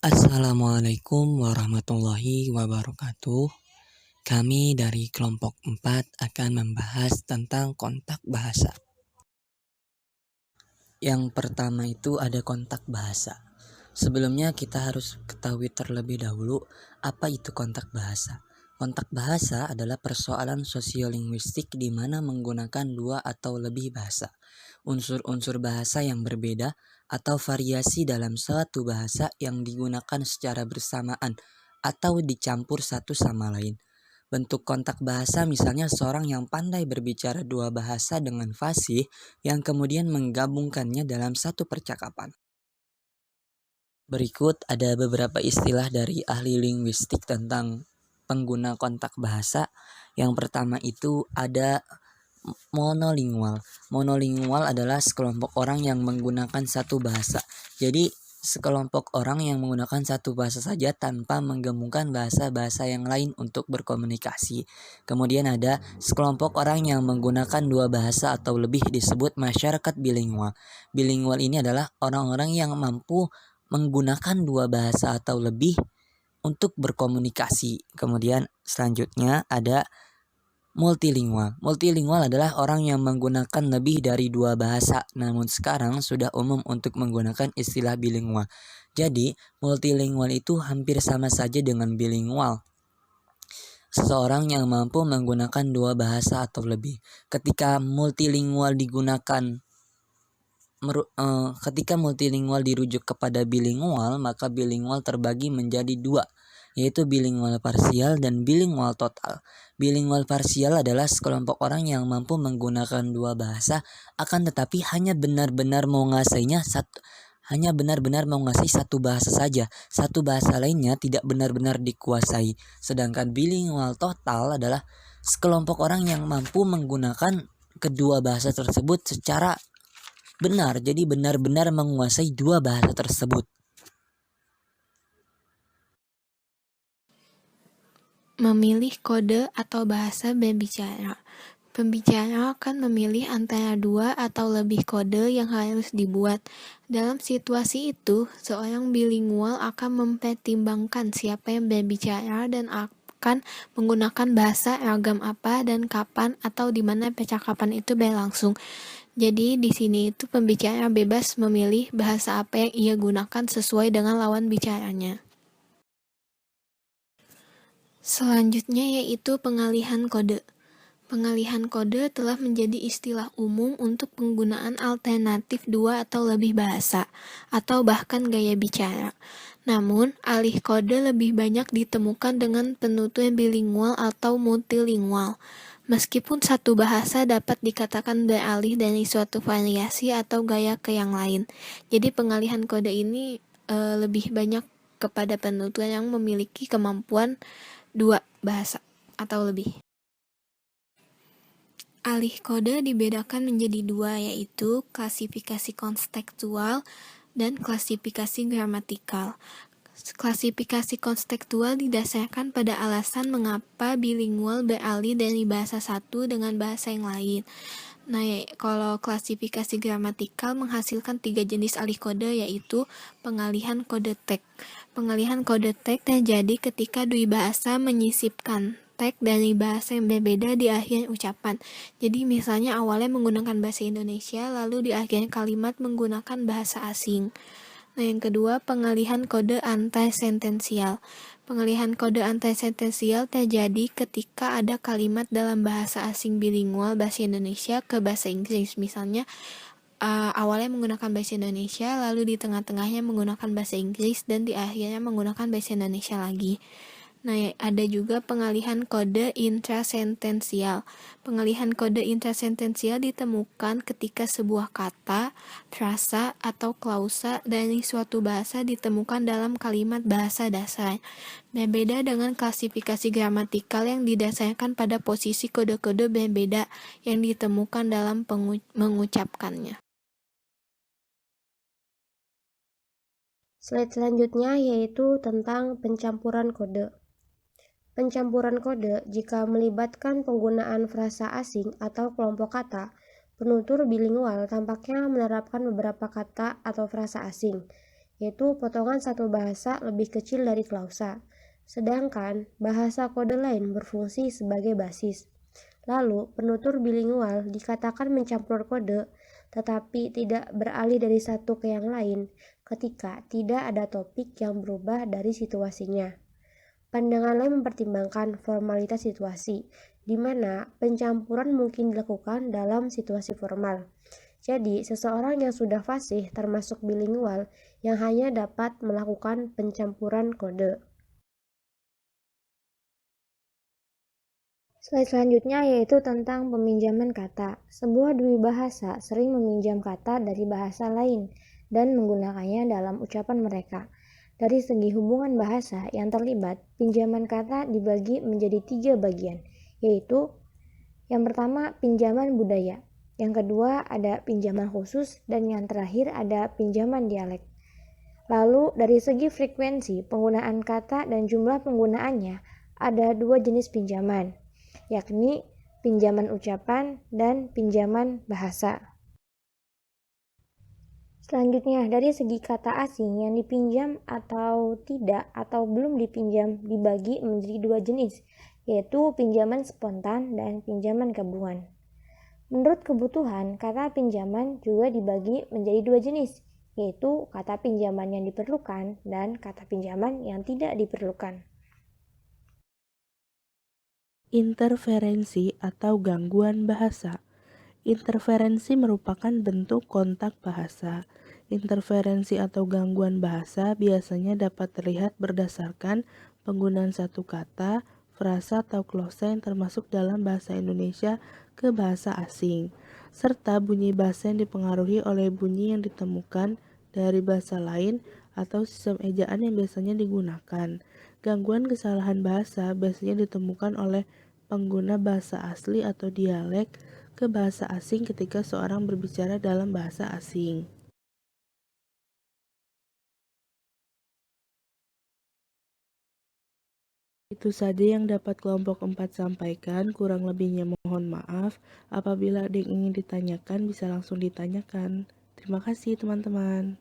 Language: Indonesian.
Assalamualaikum warahmatullahi wabarakatuh. Kami dari kelompok 4 akan membahas tentang kontak bahasa. Yang pertama itu ada kontak bahasa. Sebelumnya kita harus ketahui terlebih dahulu apa itu kontak bahasa. Kontak bahasa adalah persoalan sosiolinguistik di mana menggunakan dua atau lebih bahasa. Unsur-unsur bahasa yang berbeda atau variasi dalam suatu bahasa yang digunakan secara bersamaan atau dicampur satu sama lain. Bentuk kontak bahasa misalnya seorang yang pandai berbicara dua bahasa dengan fasih yang kemudian menggabungkannya dalam satu percakapan. Berikut ada beberapa istilah dari ahli linguistik tentang pengguna kontak bahasa. Yang pertama itu ada monolingual. Monolingual adalah sekelompok orang yang menggunakan satu bahasa. Jadi sekelompok orang yang menggunakan satu bahasa saja tanpa menggabungkan bahasa-bahasa yang lain untuk berkomunikasi. Kemudian ada sekelompok orang yang menggunakan dua bahasa atau lebih disebut masyarakat bilingual. Bilingual ini adalah orang-orang yang mampu menggunakan dua bahasa atau lebih untuk berkomunikasi. Kemudian selanjutnya ada multilingual. Multilingual adalah orang yang menggunakan lebih dari dua bahasa, namun sekarang sudah umum untuk menggunakan istilah bilingual. Jadi, multilingual itu hampir sama saja dengan bilingual. Seseorang yang mampu menggunakan dua bahasa atau lebih. Ketika multilingual dirujuk kepada bilingual, maka bilingual terbagi menjadi dua, yaitu bilingual parsial dan bilingual total. Bilingual parsial adalah sekelompok orang yang mampu menggunakan dua bahasa, akan tetapi hanya benar-benar menguasai satu bahasa saja. Satu bahasa lainnya tidak benar-benar dikuasai. Sedangkan bilingual total adalah sekelompok orang yang mampu menggunakan kedua bahasa tersebut secara benar, jadi benar-benar menguasai dua bahasa tersebut. Memilih kode atau bahasa berbicara. Pembicara akan memilih antara dua atau lebih kode yang harus dibuat. Dalam situasi itu, seorang bilingual akan mempertimbangkan siapa yang berbicara dan akan menggunakan bahasa ragam apa dan kapan atau di mana percakapan itu berlangsung. Jadi di sini itu pembicara bebas memilih bahasa apa yang ia gunakan sesuai dengan lawan bicaranya. Selanjutnya yaitu pengalihan kode. Pengalihan kode telah menjadi istilah umum untuk penggunaan alternatif dua atau lebih bahasa, atau bahkan gaya bicara. Namun, alih kode lebih banyak ditemukan dengan penutur bilingual atau multilingual. Meskipun satu bahasa dapat dikatakan beralih dari suatu variasi atau gaya ke yang lain. Jadi pengalihan kode ini lebih banyak kepada penutur yang memiliki kemampuan dua bahasa atau lebih. Alih kode dibedakan menjadi dua, yaitu klasifikasi konstekstual dan klasifikasi gramatikal. Klasifikasi konstekstual didasarkan pada alasan mengapa bilingual beralih dari bahasa satu dengan bahasa yang lain. Nah, kalau klasifikasi gramatikal menghasilkan 3 jenis alih kode, yaitu pengalihan kode teks. Pengalihan kode teks terjadi ketika dua bahasa menyisipkan teks dari bahasa yang berbeda di akhir ucapan. Jadi misalnya awalnya menggunakan bahasa Indonesia, lalu di akhir kalimat menggunakan bahasa asing. Nah, yang kedua, pengalihan kode antarsentensial. Pengalihan kode antarsentensial terjadi ketika ada kalimat dalam bahasa asing bilingual bahasa Indonesia ke bahasa Inggris. Misalnya, awalnya menggunakan bahasa Indonesia, lalu di tengah-tengahnya menggunakan bahasa Inggris, dan di akhirnya menggunakan bahasa Indonesia lagi. Nah, ada juga pengalihan kode intrasentensial. Pengalihan kode intrasentensial ditemukan ketika sebuah kata, frasa, atau klausa dari suatu bahasa ditemukan dalam kalimat bahasa dasar. Berbeda dengan klasifikasi gramatikal yang didasarkan pada posisi kode-kode berbeda yang ditemukan dalam mengucapkannya. Slide selanjutnya yaitu tentang pencampuran kode. Pencampuran kode jika melibatkan penggunaan frasa asing atau kelompok kata, penutur bilingual tampaknya menerapkan beberapa kata atau frasa asing yaitu potongan satu bahasa lebih kecil dari klausa, sedangkan bahasa kode lain berfungsi sebagai basis. Lalu, penutur bilingual dikatakan mencampur kode, tetapi tidak beralih dari satu ke yang lain ketika tidak ada topik yang berubah dari situasinya. Pandangan lain mempertimbangkan formalitas situasi, di mana pencampuran mungkin dilakukan dalam situasi formal. Jadi, seseorang yang sudah fasih termasuk bilingual yang hanya dapat melakukan pencampuran kode. Slide selanjutnya yaitu tentang peminjaman kata. Sebuah dui bahasa sering meminjam kata dari bahasa lain dan menggunakannya dalam ucapan mereka. Dari segi hubungan bahasa yang terlibat, pinjaman kata dibagi menjadi 3 bagian, yaitu yang pertama pinjaman budaya, yang kedua ada pinjaman khusus, dan yang terakhir ada pinjaman dialek. Lalu dari segi frekuensi penggunaan kata dan jumlah penggunaannya, ada 2 jenis pinjaman, yakni pinjaman ucapan dan pinjaman bahasa. Selanjutnya, dari segi kata asing yang dipinjam atau tidak atau belum dipinjam dibagi menjadi 2 jenis, yaitu pinjaman spontan dan pinjaman gabungan. Menurut kebutuhan, kata pinjaman juga dibagi menjadi 2 jenis, yaitu kata pinjaman yang diperlukan dan kata pinjaman yang tidak diperlukan. Interferensi atau gangguan bahasa. Interferensi merupakan bentuk kontak bahasa. Interferensi atau gangguan bahasa biasanya dapat terlihat berdasarkan penggunaan satu kata, frasa atau glosa yang termasuk dalam bahasa Indonesia ke bahasa asing, serta bunyi bahasa yang dipengaruhi oleh bunyi yang ditemukan dari bahasa lain atau sistem ejaan yang biasanya digunakan. Gangguan kesalahan bahasa biasanya ditemukan oleh pengguna bahasa asli atau dialek ke bahasa asing ketika seorang berbicara dalam bahasa asing. Itu saja yang dapat kelompok 4 sampaikan, kurang lebihnya mohon maaf. Apabila ada yang ingin ditanyakan bisa langsung ditanyakan. Terima kasih teman-teman.